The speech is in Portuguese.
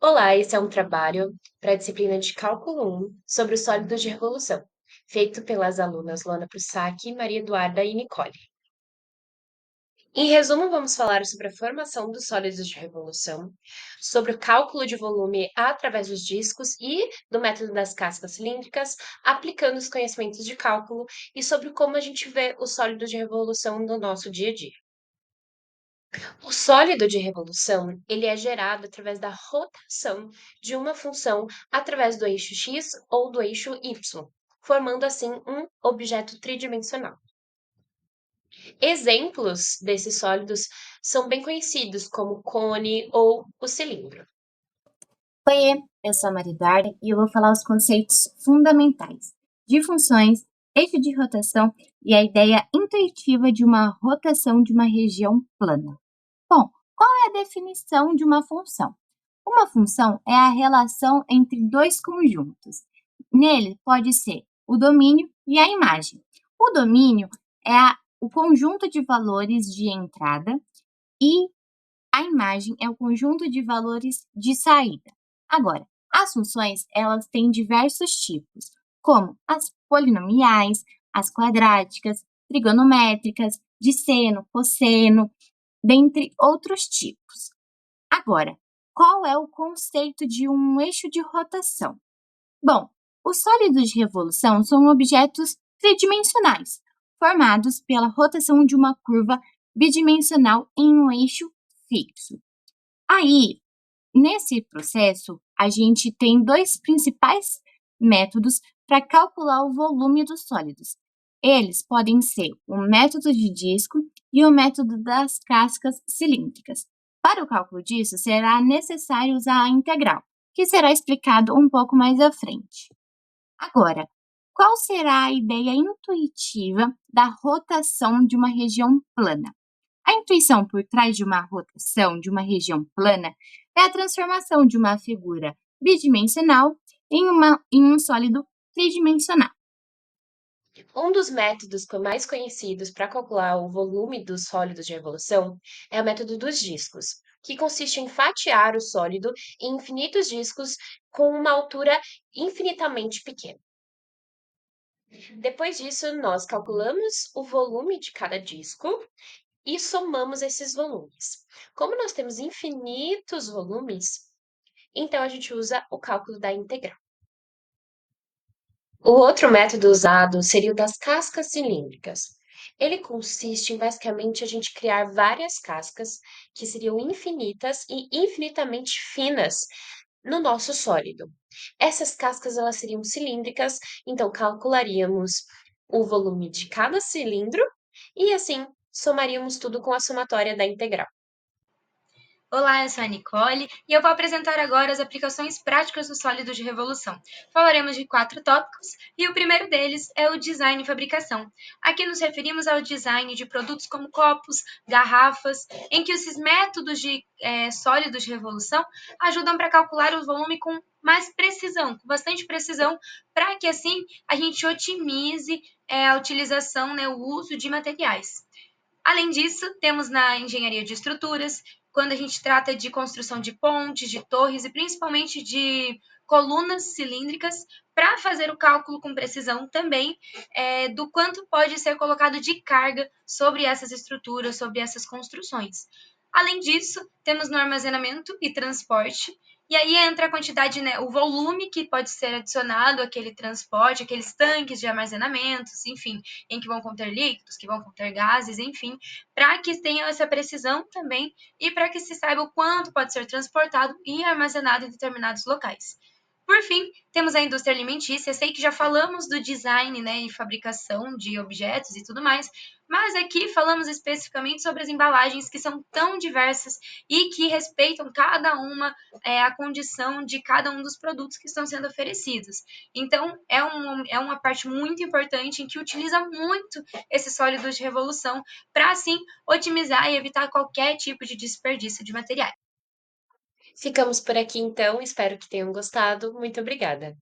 Olá, esse é um trabalho para a disciplina de Cálculo 1 sobre os sólidos de revolução, feito pelas alunas Luana Prussac, Maria Eduarda e Nicole. Em resumo, vamos falar sobre a formação dos sólidos de revolução, sobre o cálculo de volume através dos discos e do método das cascas cilíndricas, aplicando os conhecimentos de cálculo e sobre como a gente vê os sólidos de revolução no nosso dia a dia. O sólido de revolução, ele é gerado através da rotação de uma função através do eixo x ou do eixo y, formando assim um objeto tridimensional. Exemplos desses sólidos são bem conhecidos, como o cone ou o cilindro. Oiê, eu sou a Maria Eduarda e eu vou falar os conceitos fundamentais de funções, eixo de rotação e a ideia intuitiva de uma rotação de uma região plana. Bom, qual é a definição de uma função? Uma função é a relação entre dois conjuntos. Nele pode ser o domínio e a imagem. O domínio é o conjunto de valores de entrada e a imagem é o conjunto de valores de saída. Agora, as funções, elas têm diversos tipos, como as polinomiais, as quadráticas, trigonométricas, de seno, cosseno, dentre outros tipos. Agora, qual é o conceito de um eixo de rotação? Bom, os sólidos de revolução são objetos tridimensionais, formados pela rotação de uma curva bidimensional em um eixo fixo. Aí, nesse processo, a gente tem dois principais métodos para calcular o volume dos sólidos. Eles podem ser o método de disco e o método das cascas cilíndricas. Para o cálculo disso, será necessário usar a integral, que será explicado um pouco mais à frente. Agora, qual será a ideia intuitiva da rotação de uma região plana? A intuição por trás de uma rotação de uma região plana é a transformação de uma figura bidimensional em um sólido tridimensional. Um dos métodos mais conhecidos para calcular o volume dos sólidos de revolução é o método dos discos, que consiste em fatiar o sólido em infinitos discos com uma altura infinitamente pequena. Depois disso, nós calculamos o volume de cada disco e somamos esses volumes. Como nós temos infinitos volumes, então a gente usa o cálculo da integral. O outro método usado seria o das cascas cilíndricas. Ele consiste em basicamente a gente criar várias cascas que seriam infinitas e infinitamente finas no nosso sólido. Essas cascas elas seriam cilíndricas, então calcularíamos o volume de cada cilindro e assim somaríamos tudo com a somatória da integral. Olá, eu sou a Nicole e eu vou apresentar agora as aplicações práticas do sólido de revolução. Falaremos de 4 tópicos e o primeiro deles é o design e fabricação. Aqui nos referimos ao design de produtos como copos, garrafas, em que esses métodos de sólidos de revolução ajudam para calcular o volume com mais precisão, com bastante precisão, para que assim a gente otimize a utilização, o uso de materiais. Além disso, temos na engenharia de estruturas, quando a gente trata de construção de pontes, de torres e principalmente de colunas cilíndricas, para fazer o cálculo com precisão também do quanto pode ser colocado de carga sobre essas estruturas, sobre essas construções. Além disso, temos no armazenamento e transporte, e aí entra a quantidade, o volume que pode ser adicionado àquele transporte, aqueles tanques de armazenamentos, enfim, em que vão conter líquidos, que vão conter gases, enfim, para que tenham essa precisão também e para que se saiba o quanto pode ser transportado e armazenado em determinados locais. Por fim, temos a indústria alimentícia. Sei que já falamos do design, e fabricação de objetos e tudo mais, mas aqui falamos especificamente sobre as embalagens que são tão diversas e que respeitam cada uma a condição de cada um dos produtos que estão sendo oferecidos. Então, é uma parte muito importante em que utiliza muito esses sólidos de revolução para, assim, otimizar e evitar qualquer tipo de desperdício de materiais. Ficamos por aqui então, espero que tenham gostado. Muito obrigada.